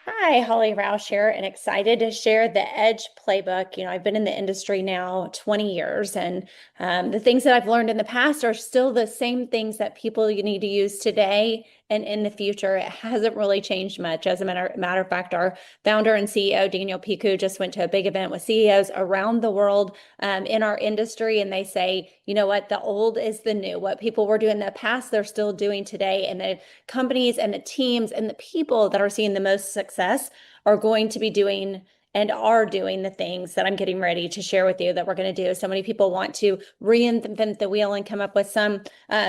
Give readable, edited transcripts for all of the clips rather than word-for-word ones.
Hi, Holly Roush here, and excited to share the Edge playbook. I've been in the industry now 20 years, and the things that I've learned in the past are still the same things that people you need to use today and in the future. It hasn't really changed much. As a matter of fact, our founder and CEO, Daniel Piku, just went to a big event with CEOs around the world in our industry, and they say, you know what, the old is the new. What people were doing in the past, they're still doing today, and the companies and the teams and the people that are seeing the most success are going to be doing and are doing the things that I'm getting ready to share with you that we're going to do. So many people want to reinvent the wheel and come up with some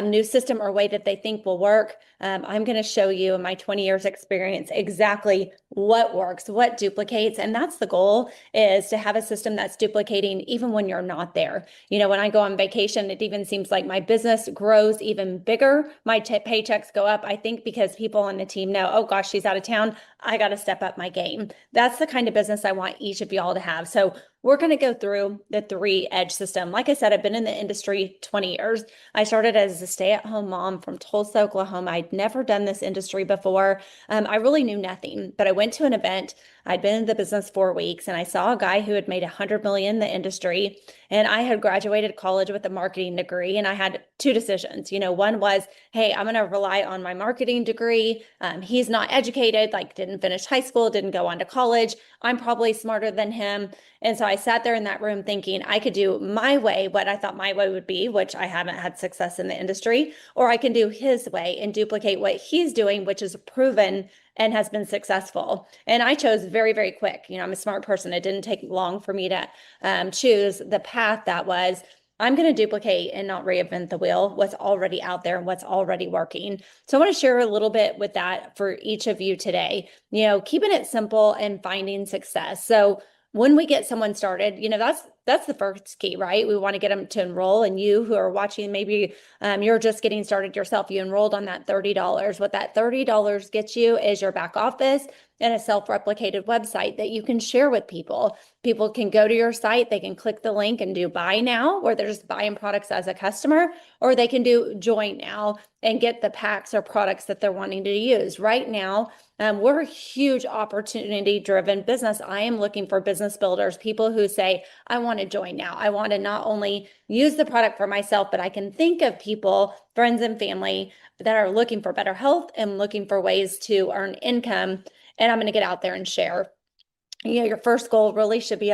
new system or way that they think will work. I'm going to show you in my 20 years experience exactly what works, what duplicates. And that's the goal, is to have a system that's duplicating even when you're not there. When I go on vacation, it even seems like my business grows even bigger. My paychecks go up, I think, because people on the team know, oh gosh, she's out of town. I got to step up my game. That's the kind of business I want each of y'all to have. So we're going to go through the 3 Edge system. Like I said, I've been in the industry 20 years. I started as a stay-at-home mom from Tulsa, Oklahoma. I'd never done this industry before. I really knew nothing, but I went to an event. I'd been in the business 4 weeks, and I saw a guy who had made 100 million in the industry. And I had graduated college with a marketing degree, and I had 2 decisions. One was, hey, I'm going to rely on my marketing degree. He's not educated, like didn't finish high school, didn't go on to college. I'm probably smarter than him. And so I sat there in that room thinking I could do my way, what I thought my way would be, which I haven't had success in the industry, or I can do his way and duplicate what he's doing, which is proven and has been successful. And I chose very, very quick. I'm a smart person. It didn't take long for me to choose the path that was, I'm going to duplicate and not reinvent the wheel, what's already out there and what's already working. So I want to share a little bit with that for each of you today, keeping it simple and finding success. So when we get someone started, that's the first key, right? We want to get them to enroll. And you who are watching, maybe you're just getting started yourself. You enrolled on that $30. What that $30 gets you is your back office and a self-replicated website that you can share with people. People can go to your site, they can click the link and do buy now, where they're just buying products as a customer, or they can do join now and get the packs or products that they're wanting to use. Right now, we're a huge opportunity-driven business. I am looking for business builders, people who say, I want to join now. I want to not only use the product for myself, but I can think of people, friends and family, that are looking for better health and looking for ways to earn income. And I'm going to get out there and share. Your first goal really should be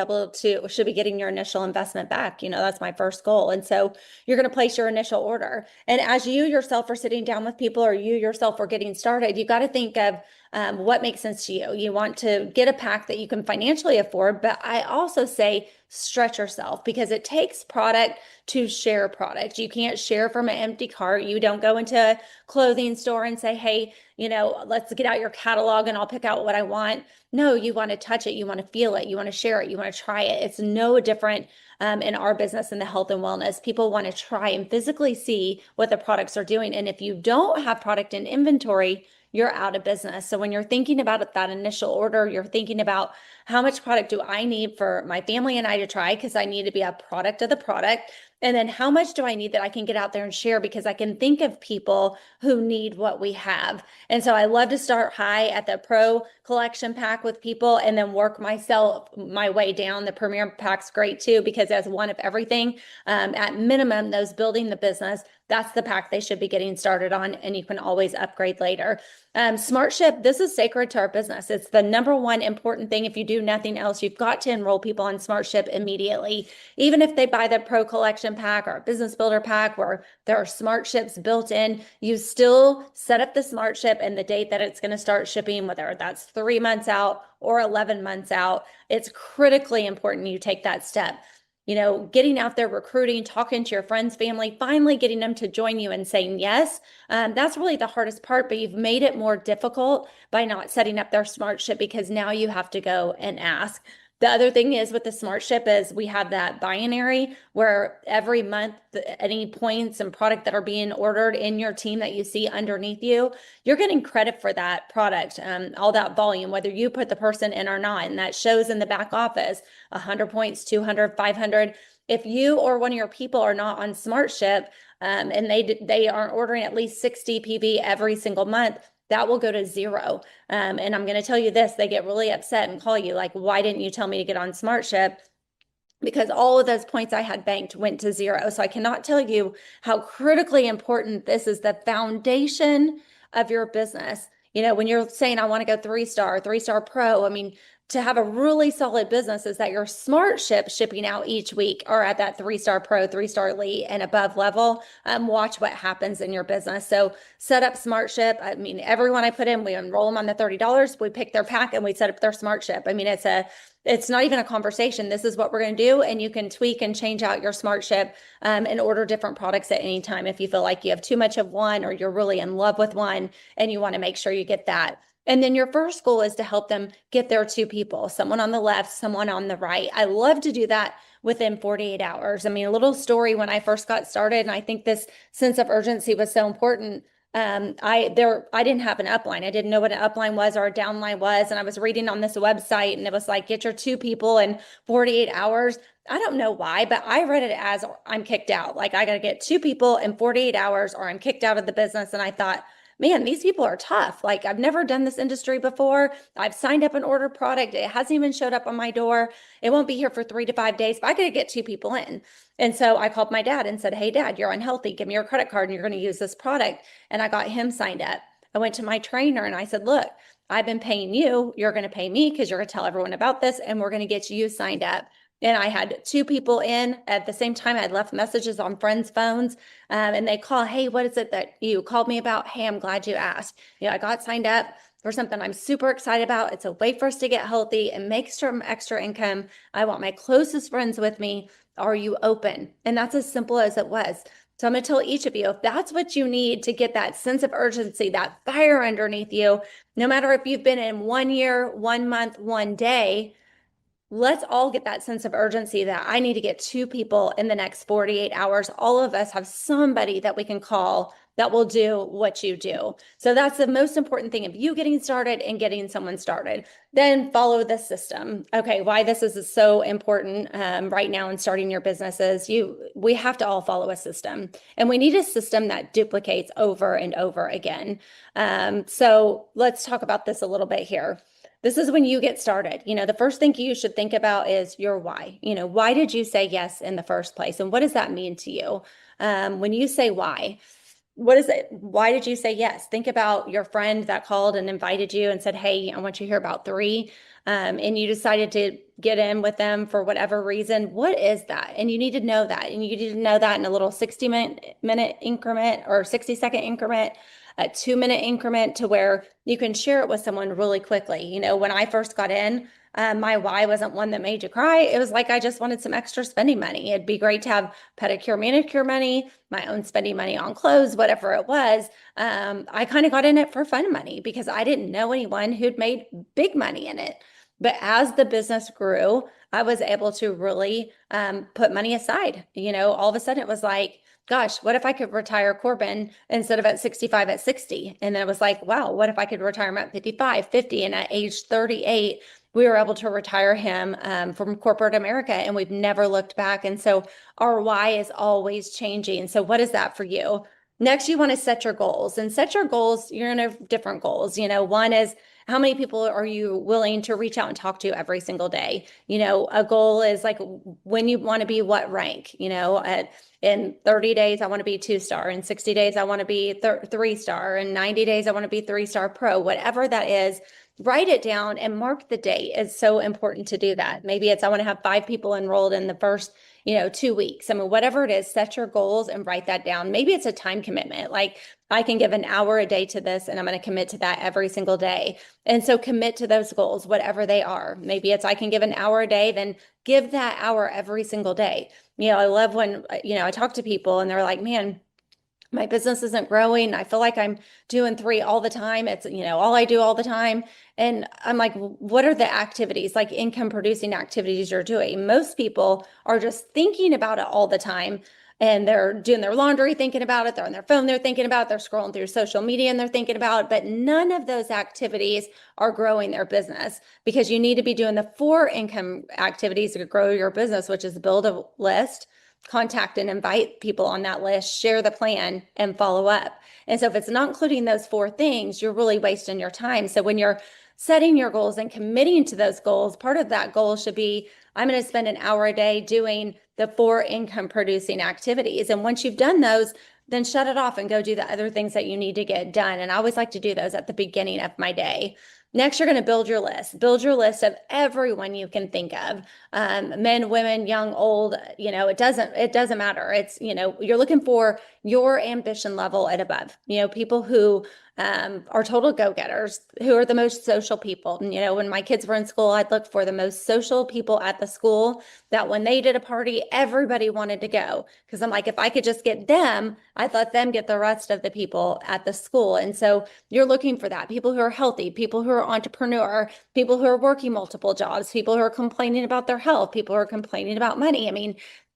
getting your initial investment back. That's my first goal. And so you're going to place your initial order. And as you yourself are sitting down with people, or you yourself are getting started, you got to think of what makes sense to you. You want to get a pack that you can financially afford, but I also say stretch yourself, because it takes product to share product. You can't share from an empty cart. You don't go into a clothing store and say, hey, let's get out your catalog and I'll pick out what I want. No, you want to touch it. You want to feel it. You want to share it. You want to try it. It's no different in our business in the health and wellness. People want to try and physically see what the products are doing. And if you don't have product in inventory, you're out of business. So when you're thinking about that initial order, you're thinking about, how much product do I need for my family and I to try, because I need to be a product of the product? And then how much do I need that I can get out there and share, because I can think of people who need what we have. And so I love to start high at the pro collection pack with people and then work my way down. The premier pack's great too, because as one of everything, at minimum, those building the business, that's the pack they should be getting started on, and you can always upgrade later. SmartShip, this is sacred to our business. It's the number one important thing. If you do nothing else, you've got to enroll people on SmartShip immediately. Even if they buy the Pro Collection Pack or Business Builder Pack, where there are SmartShips built in, you still set up the SmartShip and the date that it's going to start shipping, whether that's 3 months out or 11 months out. It's critically important you take that step. Getting out there, recruiting, talking to your friends, family, finally getting them to join you and saying yes. That's really the hardest part, but you've made it more difficult by not setting up their SmartShip, because now you have to go and ask. The other thing is with the SmartShip is we have that binary where every month, any points and product that are being ordered in your team that you see underneath you, you're getting credit for that product, all that volume, whether you put the person in or not. And that shows in the back office, 100 points, 200, 500. If you or one of your people are not on SmartShip, and they aren't ordering at least 60 PV every single month, that will go to zero. And I'm going to tell you this, they get really upset and call you like, why didn't you tell me to get on SmartShip? Because all of those points I had banked went to zero. So I cannot tell you how critically important this is, the foundation of your business. When you're saying, I want to go 3-star, 3-star pro, I mean, to have a really solid business is that your SmartShip shipping out each week are at that 3-star pro, 3-star elite and above level. Watch what happens in your business. So set up SmartShip. I mean, everyone I put in, we enroll them on the $30. We pick their pack and we set up their SmartShip. I mean, it's not even a conversation. This is what we're going to do. And you can tweak and change out your SmartShip and order different products at any time if you feel like you have too much of one or you're really in love with one and you want to make sure you get that. And then your first goal is to help them get their 2 people, someone on the left, someone on the right. I love to do that within 48 hours. I mean, a little story when I first got started, and I think this sense of urgency was so important. I didn't have an upline. I didn't know what an upline was or a downline was. And I was reading on this website and it was like, get your 2 people in 48 hours. I don't know why, but I read it as I'm kicked out. Like I got to get 2 people in 48 hours or I'm kicked out of the business. And I thought, man, these people are tough. Like I've never done this industry before. I've signed up and ordered product. It hasn't even showed up on my door. It won't be here for 3 to 5 days, but I got to get 2 people in. And so I called my dad and said, hey, Dad, you're unhealthy. Give me your credit card and you're going to use this product. And I got him signed up. I went to my trainer and I said, look, I've been paying you. You're going to pay me because you're going to tell everyone about this and we're going to get you signed up. And I had 2 people in at the same time. I had left messages on friends' phones and they call, hey, what is it that you called me about? Hey, I'm glad you asked. I got signed up for something I'm super excited about. It's a way for us to get healthy and make some extra income. I want my closest friends with me. Are you open? And that's as simple as it was. So I'm going to tell each of you, if that's what you need to get that sense of urgency, that fire underneath you, no matter if you've been in 1 year, 1 month, 1 day, let's all get that sense of urgency that I need to get 2 people in the next 48 hours. All of us have somebody that we can call that will do what you do. So that's the most important thing of you getting started and getting someone started. Then follow the system. Okay, why this is so important right now in starting your businesses. We have to all follow a system, and we need a system that duplicates over and over again. So let's talk about this a little bit here. This is when you get started. The first thing you should think about is your why. Why did you say yes in the first place? And what does that mean to you? When you say why, what is it? Why did you say yes? Think about your friend that called and invited you and said, hey, I want you to hear about 3. And you decided to get in with them for whatever reason. What is that? And you need to know that. And you need to know that in a little 60-minute increment or 60-second increment, a 2-minute increment, to where you can share it with someone really quickly. When I first got in, my why wasn't one that made you cry. It was like, I just wanted some extra spending money. It'd be great to have pedicure, manicure money, my own spending money on clothes, whatever it was. I kind of got in it for fun money because I didn't know anyone who'd made big money in it. But as the business grew, I was able to really put money aside. All of a sudden it was like, gosh, what if I could retire Corbin instead of at 65 at 60? And then it was like, wow, what if I could retire him at 55, 50? And at age 38, we were able to retire him from corporate America, and we've never looked back. And so our why is always changing. So what is that for you? Next, you want to set your goals, and set your goals. You're going to have different goals. One is, how many people are you willing to reach out and talk to every single day? A goal is like, when you want to be what rank, in 30 days, I want to be 2-star. In 60 days, I want to be 3-star. In 90 days, I want to be 3-star pro, whatever that is. Write it down and mark the date. It's so important to do that. Maybe it's, I want to have 5 people enrolled in the first 2 weeks. I mean, whatever it is, set your goals and write that down. Maybe it's a time commitment. Like, I can give an hour a day to this and I'm going to commit to that every single day. And so commit to those goals, whatever they are. Maybe it's, I can give an hour a day, then give that hour every single day. I love when, I talk to people and they're like, man, my business isn't growing. I feel like I'm doing 3 all the time. It's, all I do all the time. And I'm like, what are the activities, like income producing activities you're doing? Most people are just thinking about it all the time. And they're doing their laundry, thinking about it. They're on their phone, they're thinking about it. They're scrolling through social media and they're thinking about it. But none of those activities are growing their business, because you need to be doing the 4 income activities to grow your business, which is build a list, contact and invite people on that list, share the plan, and follow up. And so if it's not including those 4 things, you're really wasting your time. So when you're setting your goals and committing to those goals, part of that goal should be, I'm going to spend an hour a day doing the 4 income producing activities. And once you've done those, then shut it off and go do the other things that you need to get done. And I always like to do those at the beginning of my day. Next, you're going to build your list. Build your list of everyone you can think of, men, women, young, old. It doesn't matter. It's, you're looking for your ambition level and above. People who are total go-getters, who are the most social people. When my kids were in school, I'd look for the most social people at the school, that when they did a party, everybody wanted to go. Because I'm like, if I could just get them, I'd let them get the rest of the people at the school. And so you're looking for that. People who are healthy, people who are entrepreneur, people who are working multiple jobs, people who are complaining about their health, people who are complaining about money. I mean,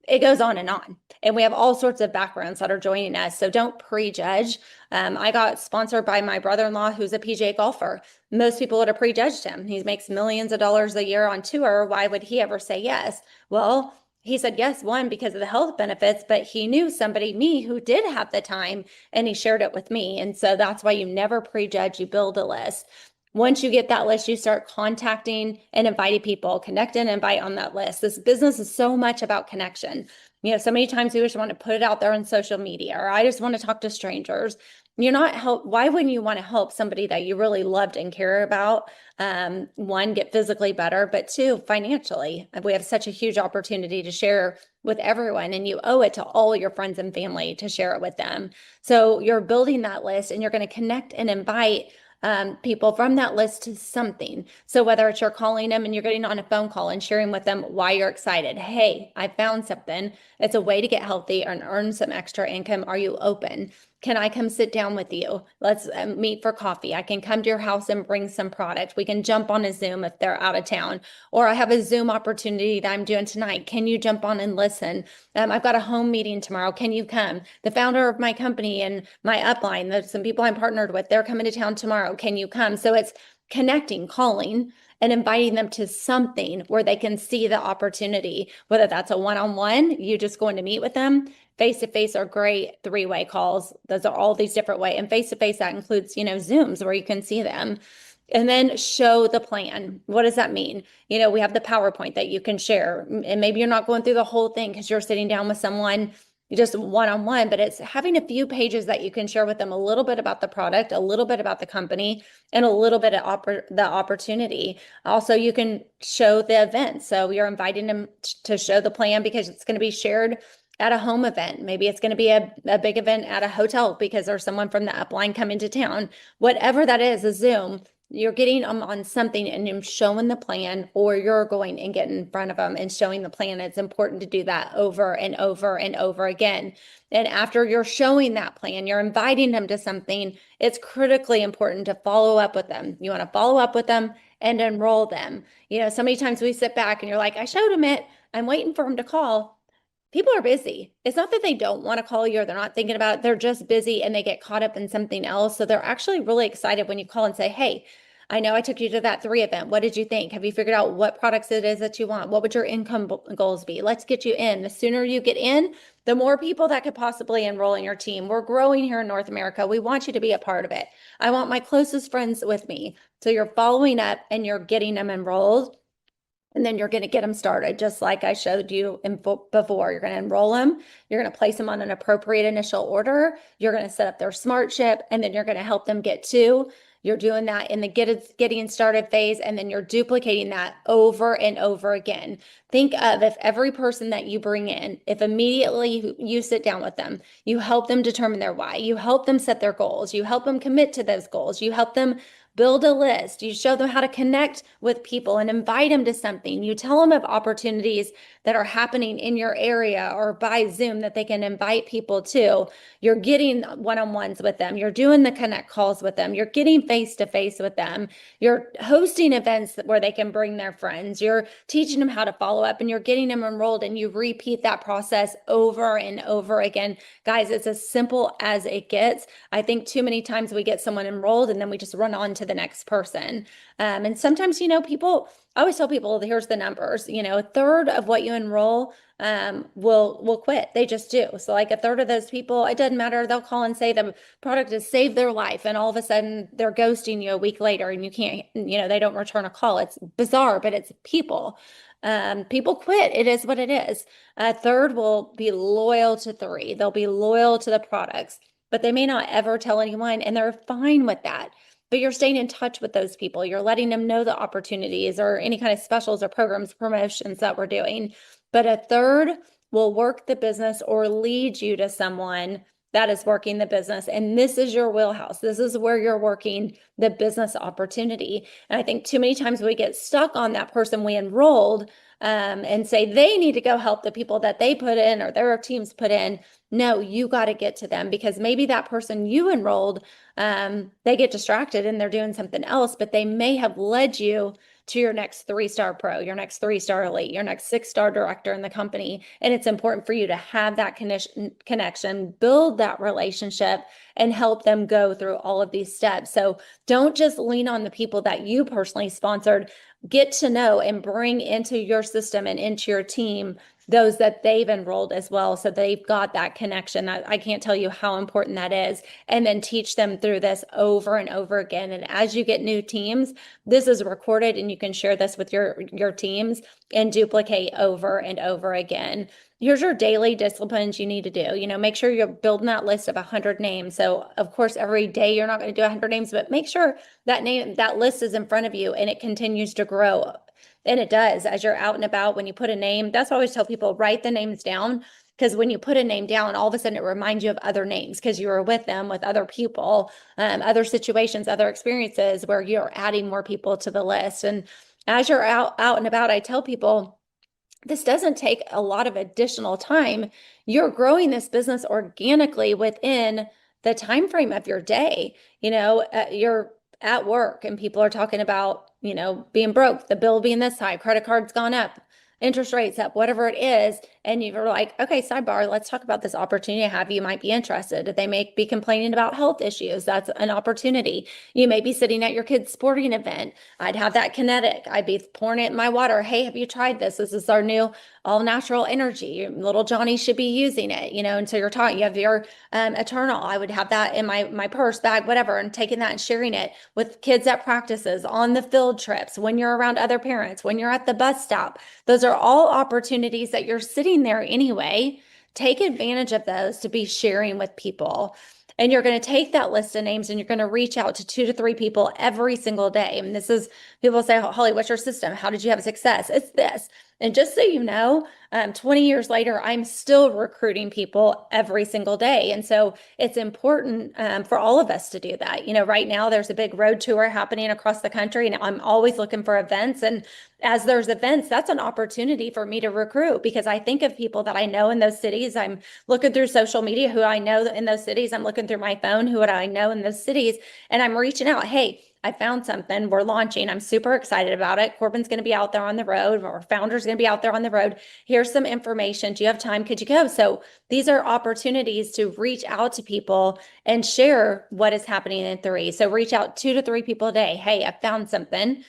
it goes on. And we have all sorts of backgrounds that are joining us. So don't prejudge. I got sponsored by my brother-in-law, who's a PGA golfer. Most people would have prejudged him. He makes millions of dollars a year on tour. Why would he ever say yes? Well, he said yes, one, because of the health benefits, but he knew somebody, me, who did have the time, and he shared it with me. And so that's why you never prejudge, you build a list. Once you get that list, you start contacting and inviting people, connect and invite on that list. This business is so much about connection. So many times we just want to put it out there on social media, or I just want to talk to strangers. Why wouldn't you want to help somebody that you really loved and care about? One, get physically better, but 2, financially. We have such a huge opportunity to share with everyone, and you owe it to all your friends and family to share it with them. So you're building that list, and you're going to connect and invite people from that list to something. So whether it's you're calling them and you're getting on a phone call and sharing with them why you're excited. Hey, I found something. It's a way to get healthy and earn some extra income. Are you open? Can I come sit down with you? Let's meet for coffee. I can come to your house and bring some product. We can jump on a Zoom if they're out of town. Or I have a Zoom opportunity that I'm doing tonight. Can you jump on and listen? I've got a home meeting tomorrow. Can you come? The founder of my company and my upline, there's some people I'm partnered with, they're coming to town tomorrow. Can you come? So it's connecting, calling, and inviting them to something where they can see the opportunity, whether that's a one-on-one, you just going to meet with them. Face-to-face are great, 3-way calls. Those are all these different ways. And face-to-face, that includes, Zooms where you can see them. And then show the plan. What does that mean? We have the PowerPoint that you can share. And maybe you're not going through the whole thing because you're sitting down with someone just one-on-one, but it's having a few pages that you can share with them, a little bit about the product, a little bit about the company, and a little bit of the opportunity. Also, you can show the event. So you're inviting them to show the plan because it's going to be shared at a home event. Maybe it's going to be a big event at a hotel because there's someone from the upline coming to town. Whatever that is, a Zoom, you're getting them on something and you're showing the plan, or you're going and getting in front of them and showing the plan. It's important to do that over and over and over again. And after you're showing that plan, you're inviting them to something, it's critically important to follow up with them. You want to follow up with them and enroll them. So many times we sit back and you're like, I showed them it. I'm waiting for them to call. People are busy. It's not that they don't want to call you or they're not thinking about it. They're just busy and they get caught up in something else. So they're actually really excited when you call and say, hey, I know I took you to that 3 event. What did you think? Have you figured out what products it is that you want? What would your income goals be? Let's get you in. The sooner you get in, the more people that could possibly enroll in your team. We're growing here in North America. We want you to be a part of it. I want my closest friends with me. So you're following up and you're getting them enrolled. And then you're going to get them started, just like I showed you before. You're going to enroll them. You're going to place them on an appropriate initial order. You're going to set up their smart ship, and then you're going to help them get to. You're doing that in the getting started phase, and then you're duplicating that over and over again. Think of if every person that you bring in, if immediately you sit down with them, you help them determine their why, you help them set their goals, you help them commit to those goals, you help them build a list, you show them how to connect with people and invite them to something. You tell them of opportunities that are happening in your area or by Zoom that they can invite people to. You're getting one-on-ones with them. You're doing the connect calls with them. You're getting face-to-face with them. You're hosting events where they can bring their friends. You're teaching them how to follow up, and you're getting them enrolled, and you repeat that process over and over again. Guys, it's as simple as it gets. I think too many times we get someone enrolled and then we just run on to the next person. And sometimes, people, I always tell people, here's the numbers, a third of what you enroll will quit. They just do. So like a third of those people, it doesn't matter. They'll call and say the product has saved their life, and all of a sudden they're ghosting you a week later, and you can't, they don't return a call. It's bizarre, but it's people. People quit. It is what it is. A third will be loyal to three. They'll be loyal to the products, but they may not ever tell anyone, and they're fine with that. But you're staying in touch with those people. You're letting them know the opportunities or any kind of specials or programs, promotions that we're doing. But a third will work the business or lead you to someone that is working the business. And this is your wheelhouse. This is where you're working the business opportunity. And I think too many times we get stuck on that person we enrolled and say they need to go help the people that they put in or their teams put in. No, you got to get to them, because maybe that person you enrolled, they get distracted and they're doing something else, but they may have led you to your next 3-star pro, your next 3-star elite, your next 6-star director in the company. And it's important for you to have that connection, build that relationship, and help them go through all of these steps. So don't just lean on the people that you personally sponsored. Get to know and bring into your system and into your team those that they've enrolled as well. So they've got that connection. I can't tell you how important that is. And then teach them through this over and over again. And as you get new teams, this is recorded and you can share this with your teams and duplicate over and over again. Here's your daily disciplines you need to do. Make sure you're building that list of 100 names. So of course, every day you're not going to do 100 names, but make sure that list is in front of you and it continues to grow. And it does as you're out and about. When you put a name, that's why I always tell people, write the names down, because when you put a name down, all of a sudden it reminds you of other names because you were with them, with other people, other situations, other experiences where you're adding more people to the list. And as you're out and about, I tell people, this doesn't take a lot of additional time. You're growing this business organically within the time frame of your day. You're at work and people are talking about, being broke, the bill being this high, credit card's gone up, interest rates up, whatever it is. And you're like, okay, sidebar, let's talk about this opportunity I have. You might be interested. They may be complaining about health issues. That's an opportunity. You may be sitting at your kid's sporting event. I'd have that kinetic. I'd be pouring it in my water. Hey, have you tried this? This is our new all natural energy. Little Johnny should be using it, and so you're talking, you have your Eternal. I would have that in my purse, bag, whatever, and taking that and sharing it with kids at practices, on the field trips, when you're around other parents, when you're at the bus stop. Those are all opportunities that you're sitting there anyway. Take advantage of those to be sharing with people. And you're going to take that list of names and you're going to reach out to 2 to 3 people every single day. And this is, people say, Holly, what's your system? How did you have success? It's this. And just so you know, 20 years later, I'm still recruiting people every single day. And so it's important for all of us to do that. Right now there's a big road tour happening across the country, and I'm always looking for events. And as there's events, that's an opportunity for me to recruit, because I think of people that I know in those cities. I'm looking through social media who I know in those cities. I'm looking through my phone who would I know in those cities, and I'm reaching out. Hey, I found something. We're launching. I'm super excited about it. Corbin's going to be out there on the road. Our founder's going to be out there on the road. Here's some information. Do you have time? Could you go? So these are opportunities to reach out to people and share what is happening in 3. So reach out 2 to 3 people a day. Hey, I found something.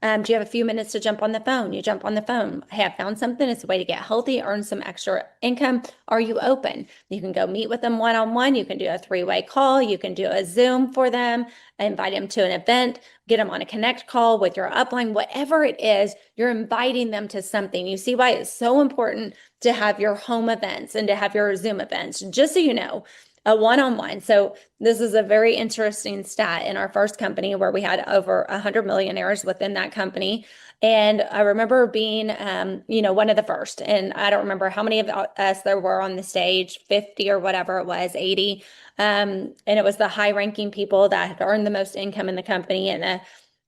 Do you have a few minutes to jump on the phone? You jump on the phone. Hey, I found something. It's a way to get healthy, earn some extra income. Are you open? You can go meet with them one-on-one. You can do a 3-way call. You can do a Zoom for them, invite them to an event, get them on a connect call with your upline, whatever it is, you're inviting them to something. You see why it's so important to have your home events and to have your Zoom events, just so you know. A one-on-one. So this is a very interesting stat in our first company where we had over 100 millionaires within that company. And I remember being, one of the first, and I don't remember how many of us there were on the stage, 50 or whatever it was, 80. And it was the high ranking people that had earned the most income in the company. And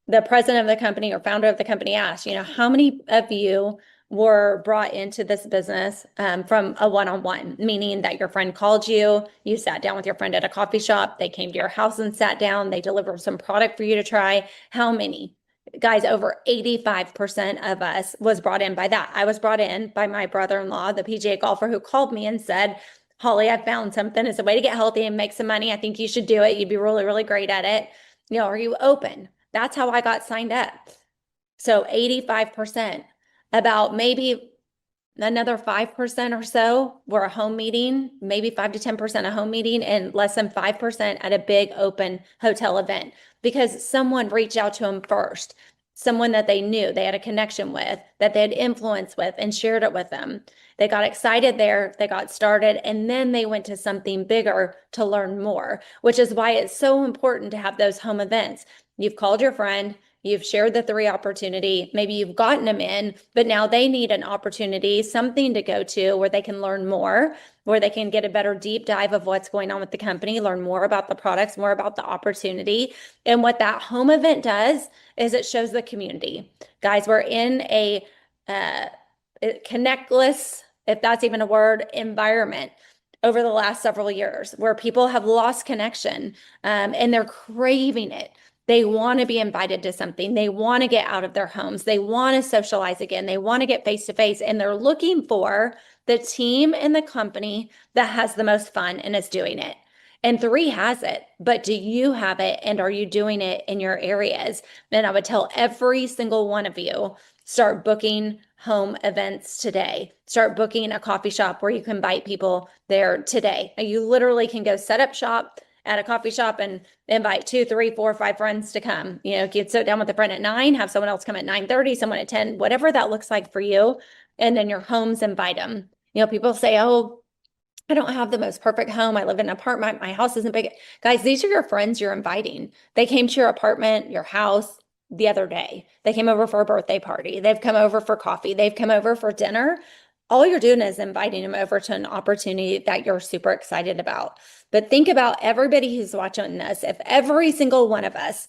the president of the company or founder of the company asked, how many of you were brought into this business from a one-on-one, meaning that your friend called you, you sat down with your friend at a coffee shop, they came to your house and sat down, they delivered some product for you to try. How many? Guys, over 85% of us was brought in by that. I was brought in by my brother-in-law, the PGA golfer, who called me and said, Holly, I found something. It's a way to get healthy and make some money. I think you should do it. You'd be really, really great at it. Are you open? That's how I got signed up. So 85%. About maybe Another 5% or so were a home meeting, maybe 5 to 10% a home meeting, and less than 5% at a big open hotel event because someone reached out to them first, someone that they knew, they had a connection with, that they had influence with, and shared it with them. They got excited there, they got started, and then they went to something bigger to learn more, which is why it's so important to have those home events. You've called your friend, you've shared the 3 opportunity, maybe you've gotten them in, but now they need an opportunity, something to go to where they can learn more, where they can get a better deep dive of what's going on with the company, learn more about the products, more about the opportunity. And what that home event does is it shows the community. Guys, we're in a connectless, if that's even a word, environment over the last several years where people have lost connection and they're craving it. They want to be invited to something. They want to get out of their homes. They want to socialize again. They want to get face to face, and they're looking for the team and the company that has the most fun and is doing it. And 3 has it, but do you have it? And are you doing it in your areas? And I would tell every single one of you, start booking home events today. Start booking a coffee shop where you can invite people there today. You literally can go set up shop at a coffee shop and invite 2, 3, 4, 5 friends to come. You could sit down with a friend at 9, have someone else come at 9:30, someone at 10, whatever that looks like for you. And then your homes, invite them. People say, oh, I don't have the most perfect home. I live in an apartment. My house isn't big. Guys, these are your friends you're inviting. They came to your apartment, your house the other day. They came over for a birthday party. They've come over for coffee. They've come over for dinner. All you're doing is inviting them over to an opportunity that you're super excited about. But think about everybody who's watching this. If every single one of us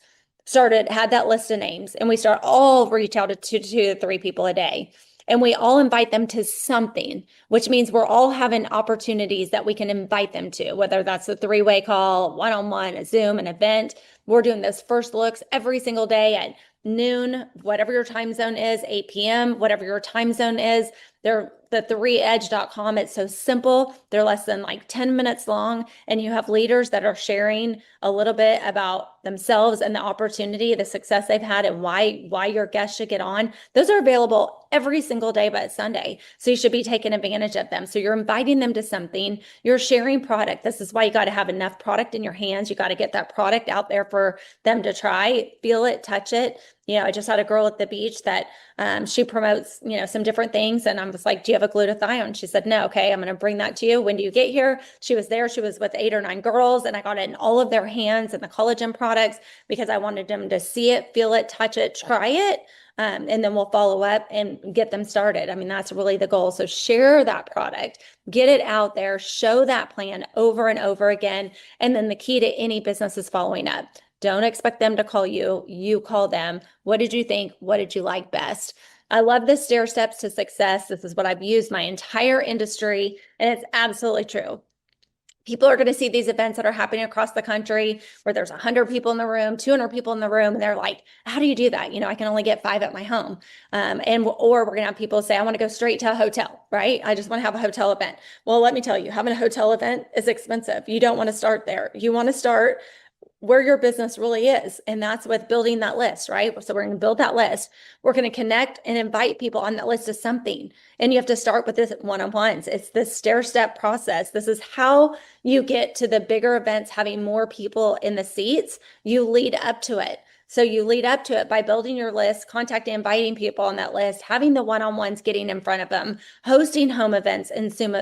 had that list of names, and we start all reach out to 2 to 3 people a day, and we all invite them to something, which means we're all having opportunities that we can invite them to, whether that's a 3-way call, one-on-one, a Zoom, an event. We're doing those first looks every single day at noon, whatever your time zone is, 8 p.m., whatever your time zone is. They're the 3edge.com. It's so simple. They're less than 10 minutes long. And you have leaders that are sharing a little bit about themselves and the opportunity, the success they've had, and why your guests should get on. Those are available every single day but Sunday. So you should be taking advantage of them. So you're inviting them to something. You're sharing product. This is why you got to have enough product in your hands. You got to get that product out there for them to try, feel it, touch it. I just had a girl at the beach that she promotes, some different things. And I'm just like, do you have a glutathione? She said, no. Okay, I'm going to bring that to you. When do you get here? She was there. She was with 8 or 9 girls, and I got it in all of their hands and the collagen products because I wanted them to see it, feel it, touch it, try it. And then we'll follow up and get them started. I mean, that's really the goal. So share that product, get it out there, show that plan over and over again. And then the key to any business is following up. Don't expect them to call you. You call them. What did you think? What did you like best? I love the stair steps to success. This is what I've used my entire industry, and it's absolutely true. People are going to see these events that are happening across the country where there's 100 people in the room, 200 people in the room, and they're like, how do you do that? I can only get 5 at my home. Or we're going to have people say, I want to go straight to a hotel, right? I just want to have a hotel event. Well, let me tell you, having a hotel event is expensive. You don't want to start there. You want to start where your business really is. And that's with building that list, right? So we're going to build that list. We're going to connect and invite people on that list to something. And you have to start with this one-on-ones. It's this stair-step process. This is how you get to the bigger events, having more people in the seats. You lead up to it. So you lead up to it by building your list, contacting, inviting people on that list, having the one-on-ones, getting in front of them, hosting home events and Zoom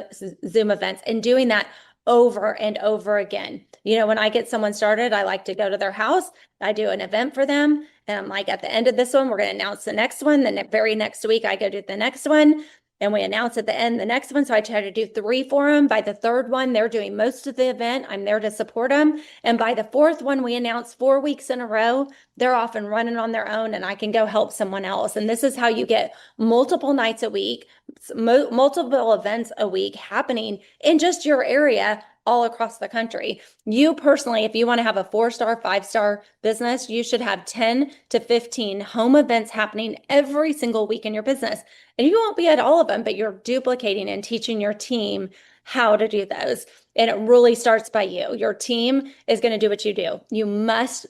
events, and doing that over and over again. When I get someone started, I like to go to their house. I do an event for them. And I'm like, at the end of this one, we're going to announce the next one. The very next week, I go do the next one. And we announce at the end the next one. So I try to do 3 for them. By the 3rd one, they're doing most of the event. I'm there to support them. And by the 4th one, we announce 4 weeks in a row. They're off and running on their own, and I can go help someone else. And this is how you get multiple nights a week, multiple events a week happening in just your area all across the country. You personally, if you want to have a 4-star, 5-star business, you should have 10 to 15 home events happening every single week in your business. And you won't be at all of them, but you're duplicating and teaching your team how to do those. And it really starts by you. Your team is going to do what you do. You must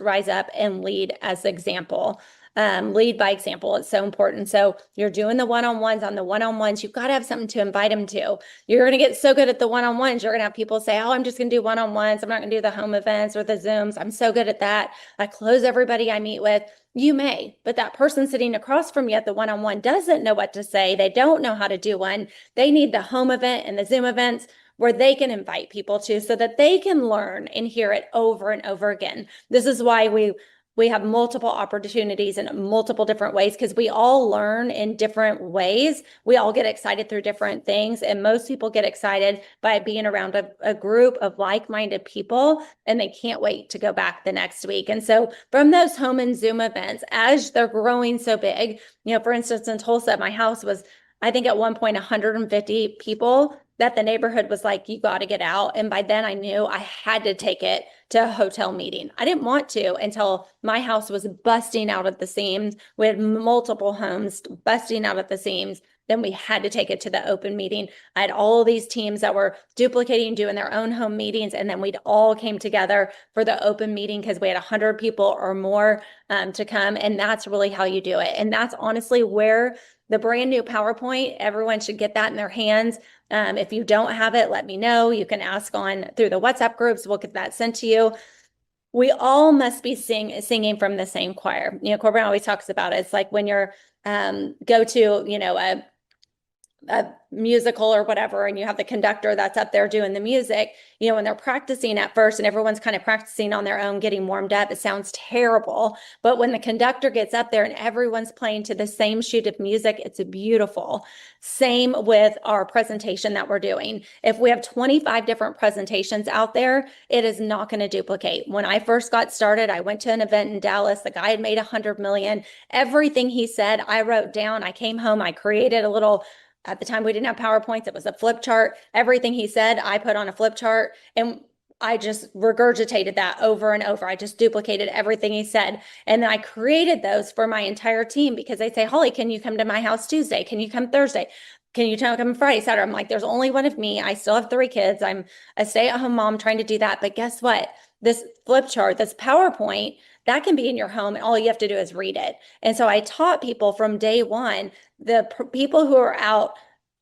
rise up and lead as example. Lead by example. It's so important. So you're doing the one-on-ones. On the one-on-ones, you've got to have something to invite them to. You're going to get so good at the one-on-ones. You're going to have people say, oh, I'm just going to do one-on-ones. I'm not going to do the home events or the Zooms. I'm so good at that. I close everybody I meet with. You may, but that person sitting across from you at the one-on-one doesn't know what to say. They don't know how to do one. They need the home event and the Zoom events where they can invite people to so that they can learn and hear it over and over again. This is why we have multiple opportunities in multiple different ways, because we all learn in different ways. We all get excited through different things. And most people get excited by being around a group of like-minded people, and they can't wait to go back the next week. And so from those home and Zoom events, as they're growing so big, for instance, in Tulsa, my house was, I think at one point, 150 people that the neighborhood was like, you got to get out. And by then I knew I had to take it to a hotel meeting. I didn't want to until my house was busting out at the seams. We had multiple homes busting out at the seams. Then we had to take it to the open meeting. I had all of these teams that were duplicating, doing their own home meetings. And then we'd all came together for the open meeting because we had 100 people or more to come. And that's really how you do it. And that's honestly where the brand new PowerPoint, everyone should get that in their hands. If you don't have it, let me know. You can ask on through the WhatsApp groups. We'll get that sent to you. We all must be singing from the same choir. Corbin always talks about it. It's like when you're go to, a musical or whatever, and you have the conductor that's up there doing the music, when they're practicing at first and everyone's kind of practicing on their own, getting warmed up, it sounds terrible. But when the conductor gets up there and everyone's playing to the same sheet of music, it's beautiful. Same with our presentation that we're doing. If we have 25 different presentations out there, it is not going to duplicate. When I first got started, I went to an event in Dallas. The guy had made 100 million. Everything he said, I wrote down. I came home, I created a little. At the time, we didn't have PowerPoints. It was a flip chart. Everything he said, I put on a flip chart, and I just regurgitated that over and over. I just duplicated everything he said. And then I created those for my entire team because they say, Holly, can you come to my house Tuesday? Can you come Thursday? Can you come Friday, Saturday? I'm like, there's only one of me. I still have 3 kids. I'm a stay-at-home mom trying to do that. But guess what? This flip chart, this PowerPoint, that can be in your home, and all you have to do is read it. And so I taught people from day one, the people who are out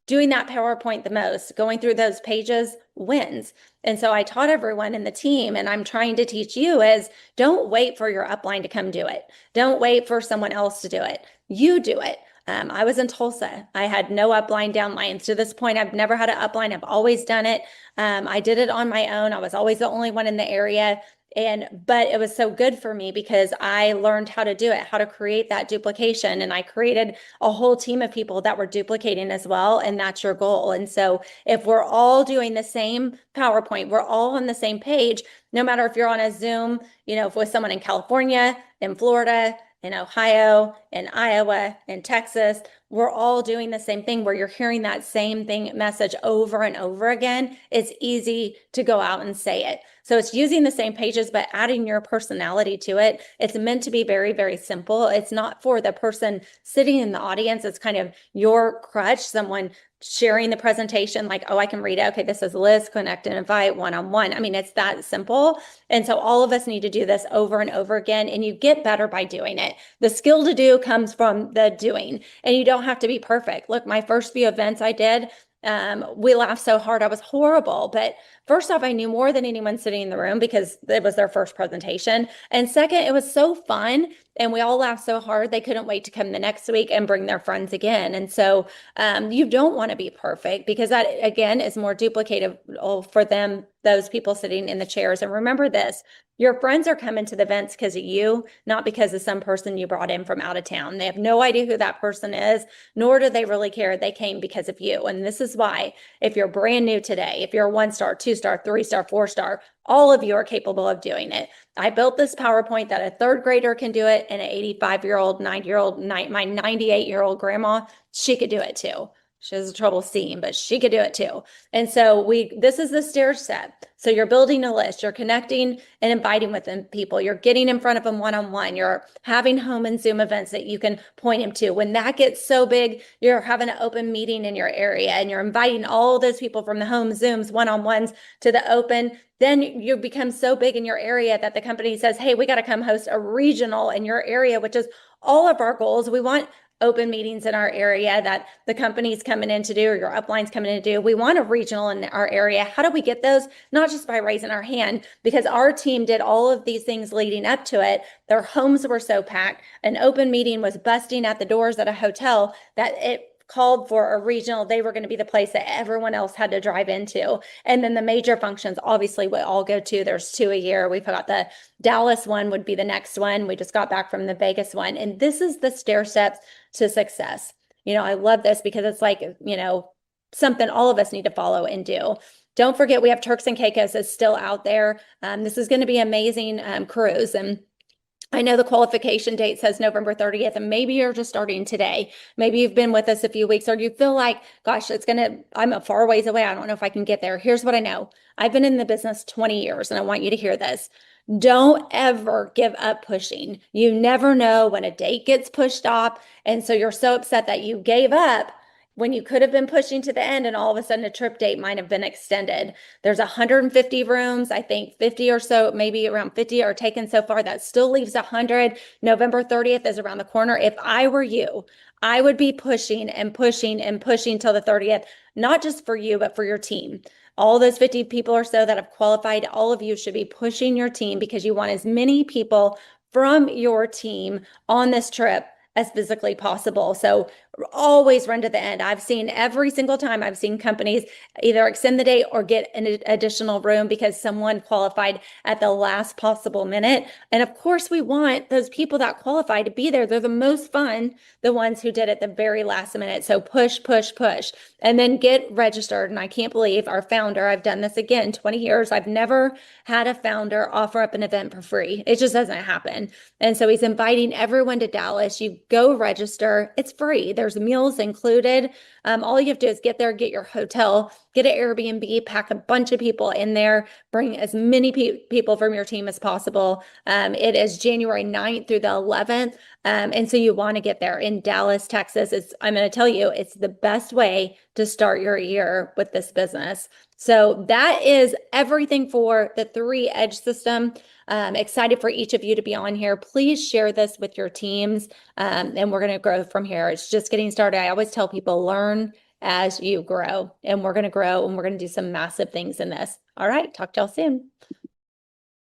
doing that PowerPoint the most, going through those pages wins. And so I taught everyone in the team, and I'm trying to teach you is don't wait for your upline to come do it. Don't wait for someone else to do it. You do it. I was in Tulsa. I had no upline downlines. To this point, I've never had an upline. I've always done it. I did it on my own. I was always the only one in the area. But it was so good for me because I learned how to do it, how to create that duplication. And I created a whole team of people that were duplicating as well. And that's your goal. And so if we're all doing the same PowerPoint, we're all on the same page, no matter if you're on a Zoom, with someone in California, in Florida, in Ohio, in Iowa, in Texas, we're all doing the same thing where you're hearing that same message over and over again. It's easy to go out and say it. So it's using the same pages, but adding your personality to it. It's meant to be very, very simple. It's not for the person sitting in the audience. It's kind of your crutch, someone sharing the presentation like, oh, I can read it. Okay, this is Liz, connect and invite one-on-one. I mean, it's that simple. And so all of us need to do this over and over again, and you get better by doing it. The skill to do comes from the doing, and you don't have to be perfect. Look, my first few events I did, we laughed so hard. I was horrible. But first off, I knew more than anyone sitting in the room because it was their first presentation. And second, it was so fun. And we all laughed so hard, they couldn't wait to come the next week and bring their friends again. And so you don't want to be perfect because that, again, is more duplicatable for them, those people sitting in the chairs. And remember this, your friends are coming to the events because of you, not because of some person you brought in from out of town. They have no idea who that person is, nor do they really care. They came because of you. And this is why, if you're brand new today, if you're a 1-star, 2-star, 3-star, 4-star, all of you are capable of doing it. I built this PowerPoint that a 3rd grader can do it, and an 85-year-old, 90-year-old, my 98-year-old grandma, she could do it too. She has trouble seeing, but she could do it too. And so this is the stair step. So you're building a list, you're connecting and inviting with them people. You're getting in front of them one-on-one. You're having home and Zoom events that you can point them to. When that gets so big, you're having an open meeting in your area and you're inviting all those people from the home Zooms, one-on-ones to the open. Then you become so big in your area that the company says, hey, we got to come host a regional in your area, which is all of our goals. We want open meetings in our area that the company's coming in to do or your upline's coming in to do. We want a regional in our area. How do we get those? Not just by raising our hand, because our team did all of these things leading up to it. Their homes were so packed. An open meeting was busting at the doors at a hotel that it called for a regional. They were going to be the place that everyone else had to drive into. And then the major functions, obviously, we all go to. There's 2 a year. We've got the Dallas one would be the next one. We just got back from the Vegas one. And this is the stair steps to success. I love this because it's like, something all of us need to follow and do. Don't forget, we have Turks and Caicos is still out there. This is going to be amazing cruise. And I know the qualification date says November 30th, and maybe you're just starting today. Maybe you've been with us a few weeks, or you feel like, gosh, I'm a far ways away. I don't know if I can get there. Here's what I know. I've been in the business 20 years, and I want you to hear this. Don't ever give up pushing. You never know when a date gets pushed off. And so you're so upset that you gave up when you could have been pushing to the end, and all of a sudden a trip date might have been extended. There's 150 rooms. I think 50 or so, maybe around 50 are taken so far. That still leaves 100. November 30th is around the corner. If I were you, I would be pushing and pushing and pushing till the 30th, not just for you, but for your team. All those 50 people or so that have qualified, all of you should be pushing your team because you want as many people from your team on this trip as physically possible. So always run to the end. I've seen every single time I've seen companies either extend the date or get an additional room because someone qualified at the last possible minute. And of course, we want those people that qualify to be there. They're the most fun, the ones who did it the very last minute. So push, push, push, and then get registered. And I can't believe our founder, I've done this again, 20 years. I've never had a founder offer up an event for free. It just doesn't happen. And so he's inviting everyone to Dallas. You go register. It's free. There's meals included. All you have to do is get there, get your hotel, get an Airbnb, pack a bunch of people in there, bring as many people from your team as possible. It is January 9th through the 11th. And so you want to get there in Dallas, Texas. I'm going to tell you, it's the best way to start your year with this business. So that is everything for the 3 Edge system. Excited for each of you to be on here. Please share this with your teams, and we're going to grow from here. It's just getting started. I always tell people, learn as you grow, and we're going to grow, and we're going to do some massive things in this. All right, talk to y'all soon.